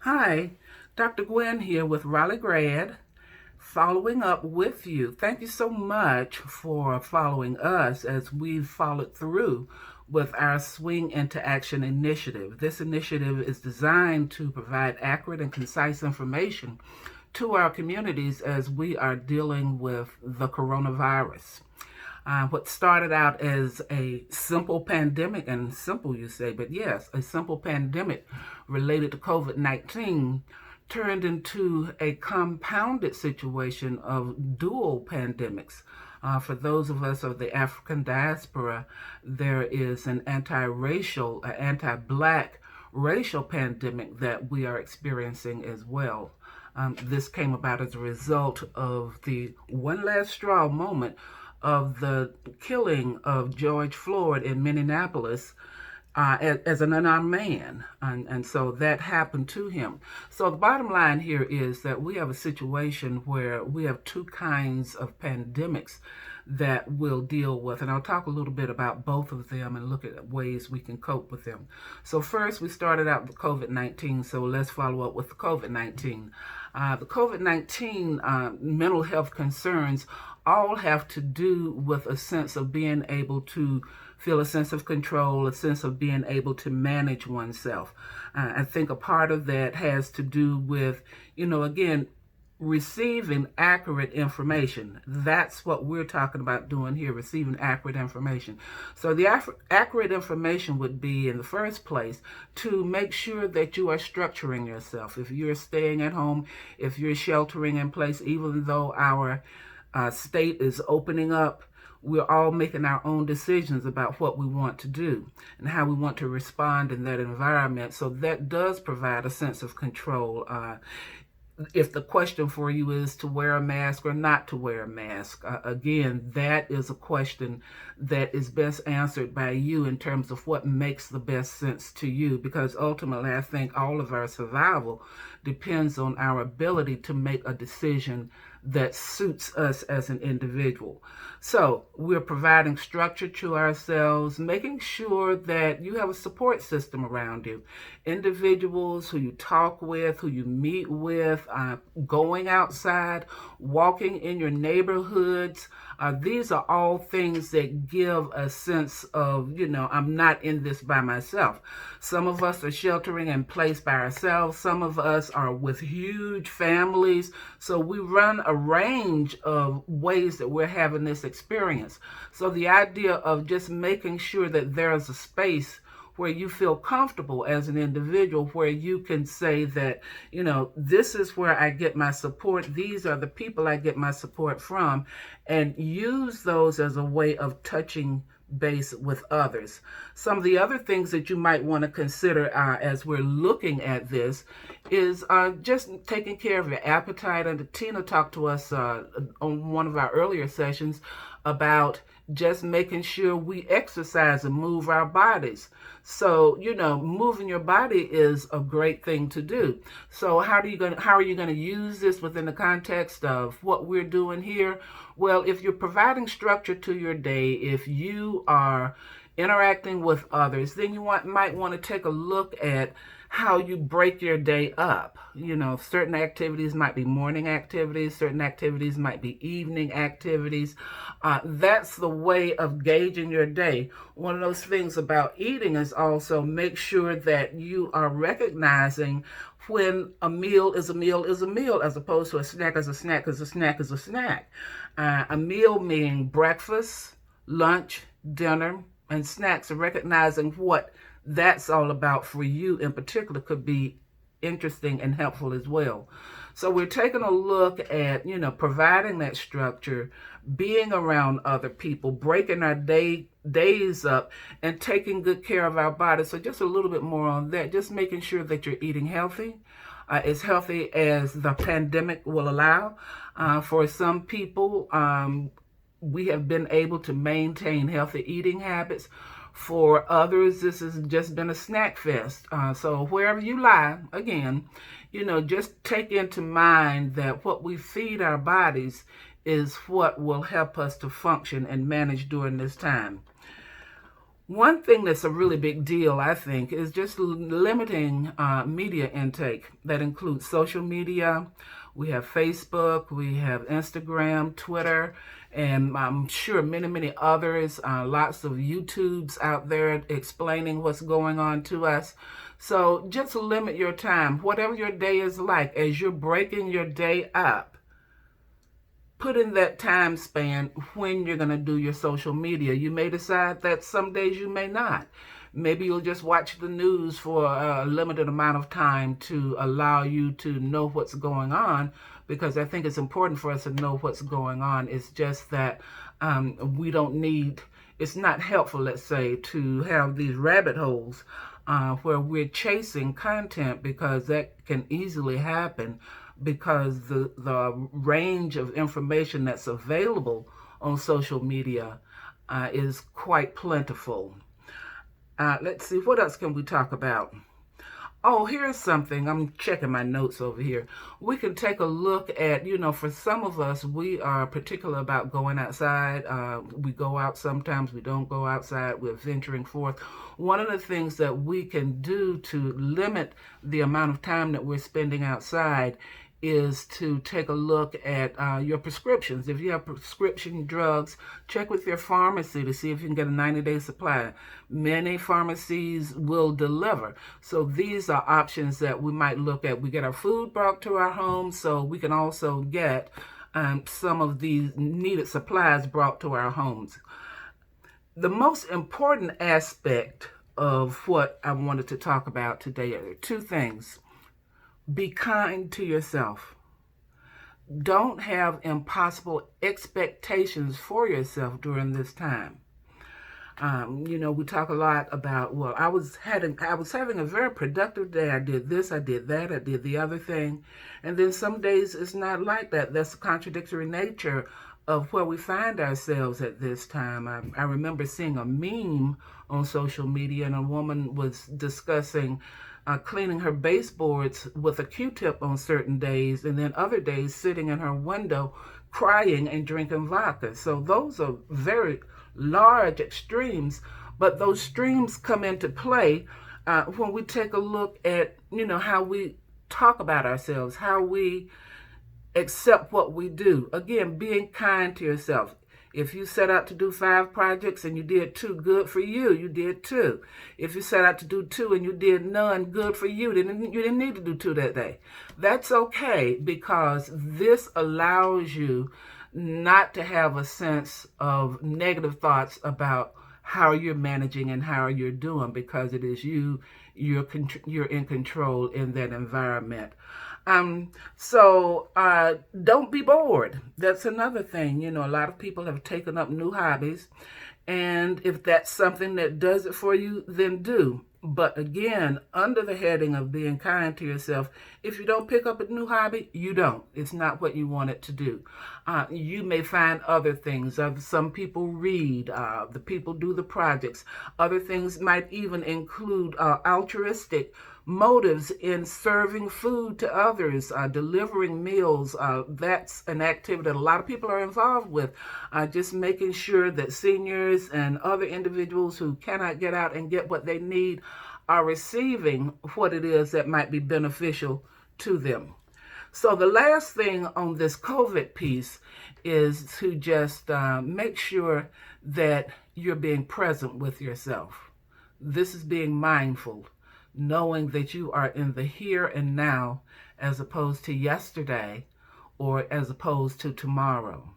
Hi, Dr. Gwen here with Raleigh Grad, following up with you. Thank you so much for following us as we've followed through with our Swing into Action initiative. This initiative is designed to provide accurate and concise information to our communities as we are dealing with the coronavirus. What started out as a simple pandemic, and simple you say, but yes, a simple pandemic related to COVID 19 turned into a compounded situation of dual pandemics. For those of us of the African diaspora, there is an anti-racial, anti-black racial pandemic that we are experiencing as well. This came about as a result of the one last straw moment of the killing of George Floyd in Minneapolis as an unarmed man. And so that happened to him. So the bottom line here is that we have a situation where we have two kinds of pandemics that we'll deal with. And I'll talk a little bit about both of them and look at ways we can cope with them. So first, we started out with COVID-19. So let's follow up with the COVID-19. The COVID-19 mental health concerns all have to do with a sense of being able to feel a sense of control, a sense of being able to manage oneself. I think a part of that has to do with, again, receiving accurate information. That's what we're talking about doing here, receiving accurate information. So the accurate information would be, in the first place, to make sure that you are structuring yourself. If you're staying at home, if you're sheltering in place, even though our state is opening up, we're all making our own decisions about what we want to do and how we want to respond in that environment. So that does provide a sense of control. If the question for you is to wear a mask or not to wear a mask, again, that is a question that is best answered by you in terms of what makes the best sense to you, because ultimately I think all of our survival depends on our ability to make a decision that suits us as an individual. So we're providing structure to ourselves, making sure that you have a support system around you, individuals who you talk with, who you meet with, going outside, walking in your neighborhoods. These are all things that give a sense of, I'm not in this by myself. Some of us are sheltering in place by ourselves. Some of us are with huge families. So we run a range of ways that we're having this experience. So the idea of just making sure that there's a space where you feel comfortable as an individual, where you can say that, this is where I get my support. These are the people I get my support from, and use those as a way of touching base with others. Some of the other things that you might want to consider as we're looking at this is just taking care of your appetite. And Tina talked to us on one of our earlier sessions about just making sure we exercise and move our bodies. So, moving your body is a great thing to do. So how are you going to use this within the context of what we're doing here? Well, if you're providing structure to your day, if you are interacting with others, then you might want to take a look at how you break your day up. Certain activities might be morning activities, certain activities might be evening activities. That's the way of gauging your day. One of those things about eating is also make sure that you are recognizing when a meal is a meal is a meal, as opposed to a snack is a snack is a snack is a snack. A meal meaning breakfast, lunch, dinner, and snacks, and recognizing what that's all about for you in particular could be interesting and helpful as well. So we're taking a look at, providing that structure, being around other people, breaking our days up, and taking good care of our bodies. So just a little bit more on that, just making sure that you're eating healthy, as healthy as the pandemic will allow. For some people, we have been able to maintain healthy eating habits. For others, this has just been a snack fest. So wherever you lie, again, just take into mind that what we feed our bodies is what will help us to function and manage during this time. One thing that's a really big deal, I think, is just limiting media intake. That includes social media. We have Facebook, we have Instagram, Twitter, and I'm sure many, many others. Lots of YouTubes out there explaining what's going on to us. So just limit your time. Whatever your day is like, as you're breaking your day up, put in that time span when you're going to do your social media. You may decide that some days you may not. Maybe you'll just watch the news for a limited amount of time to allow you to know what's going on, because I think it's important for us to know what's going on. It's just that we don't need, it's not helpful, let's say, to have these rabbit holes where we're chasing content, because that can easily happen, because the range of information that's available on social media is quite plentiful. Let's see, what else can we talk about? Oh, here's something. I'm checking my notes over here. We can take a look at, for some of us, we are particular about going outside. We go out sometimes, we don't go outside, we're venturing forth. One of the things that we can do to limit the amount of time that we're spending outside is to take a look at your prescriptions. If you have prescription drugs, check with your pharmacy to see if you can get a 90-day supply. Many pharmacies will deliver. So these are options that we might look at. We get our food brought to our home, so we can also get some of these needed supplies brought to our homes. The most important aspect of what I wanted to talk about today are two things. Be kind to yourself. Don't have impossible expectations for yourself during this time. We talk a lot about, well, I was having a very productive day. I did this, I did that, I did the other thing. And then some days it's not like that. That's the contradictory nature of where we find ourselves at this time. I remember seeing a meme on social media, and a woman was discussing cleaning her baseboards with a Q-tip on certain days, and then other days sitting in her window crying and drinking vodka. So those are very large extremes, but those streams come into play when we take a look at, how we talk about ourselves, how we accept what we do. Again, being kind to yourself. If you set out to do 5 projects and you did 2, good for you. You did 2. If you set out to do 2 and you did none, good for you. You didn't need to do 2 that day. That's okay, because this allows you not to have a sense of negative thoughts about how you're managing and how you're doing, because it is you're in control in that environment. So don't be bored. That's another thing. A lot of people have taken up new hobbies, and if that's something that does it for you, then do. But again, under the heading of being kind to yourself, if you don't pick up a new hobby, you don't. It's not what you want it to do. You may find other things. Some people read. The people do the projects. Other things might even include altruistic motives in serving food to others, delivering meals. That's an activity that a lot of people are involved with. Just making sure that seniors and other individuals who cannot get out and get what they need are receiving what it is that might be beneficial to them. So the last thing on this COVID piece is to just make sure that you're being present with yourself. This is being mindful, knowing that you are in the here and now, as opposed to yesterday or as opposed to tomorrow.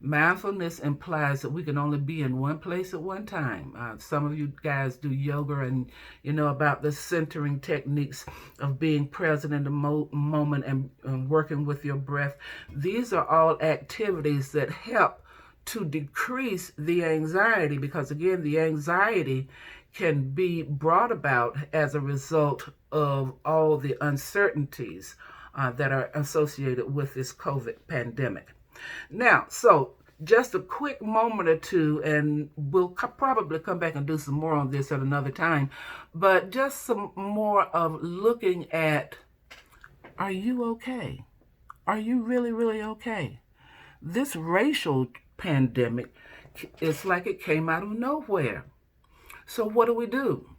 Mindfulness implies that we can only be in one place at one time. Some of you guys do yoga and about the centering techniques of being present in the moment and working with your breath. These are all activities that help to decrease the anxiety, because again, the anxiety can be brought about as a result of all the uncertainties that are associated with this COVID pandemic. Now, so just a quick moment or two, and we'll probably come back and do some more on this at another time, but just some more of looking at, are you okay? Are you really, really okay? This racial pandemic, it's like it came out of nowhere. So what do?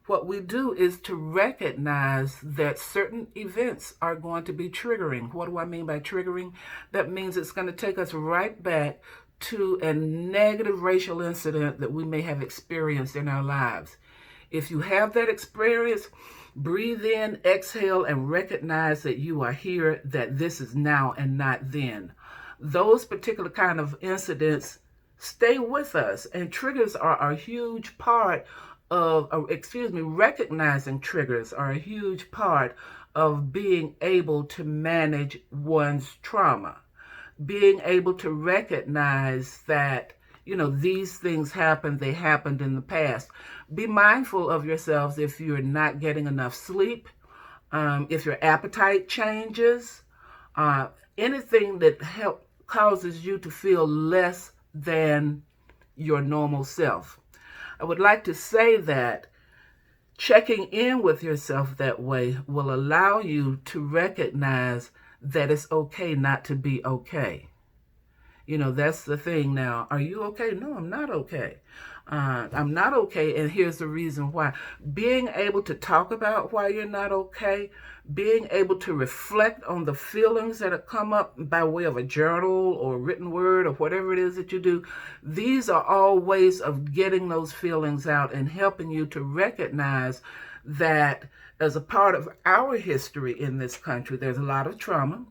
What we do is to recognize that certain events are going to be triggering. What do I mean by triggering? That means it's going to take us right back to a negative racial incident that we may have experienced in our lives. If you have that experience, breathe in, exhale, and recognize that you are here, that this is now and not then. Those particular kind of incidents stay with us, and triggers are a huge part recognizing triggers are a huge part of being able to manage one's trauma. Being able to recognize that, these things happen, they happened in the past. Be mindful of yourselves if you're not getting enough sleep, if your appetite changes, anything that causes you to feel less than your normal self. I would like to say that checking in with yourself that way will allow you to recognize that it's okay not to be okay. That's the thing now. Are you okay? No, I'm not okay. I'm not okay, and here's the reason why. Being able to talk about why you're not okay, being able to reflect on the feelings that have come up by way of a journal or written word or whatever it is that you do, these are all ways of getting those feelings out and helping you to recognize that as a part of our history in this country, there's a lot of trauma,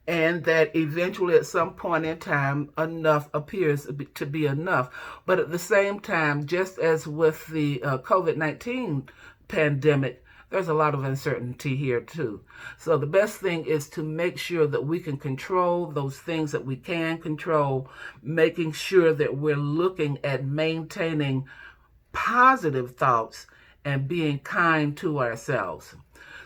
and that eventually at some point in time, enough appears to be enough. But at the same time, just as with the COVID-19 pandemic, there's a lot of uncertainty here too. So the best thing is to make sure that we can control those things that we can control, making sure that we're looking at maintaining positive thoughts and being kind to ourselves.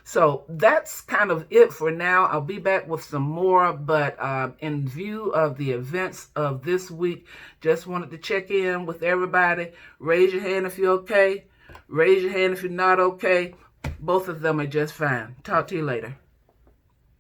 So that's kind of it for now. I'll be back with some more, but in view of the events of this week, just wanted to check in with everybody. Raise your hand if you're okay. Raise your hand if you're not okay. Both of them are just fine. Talk to you later.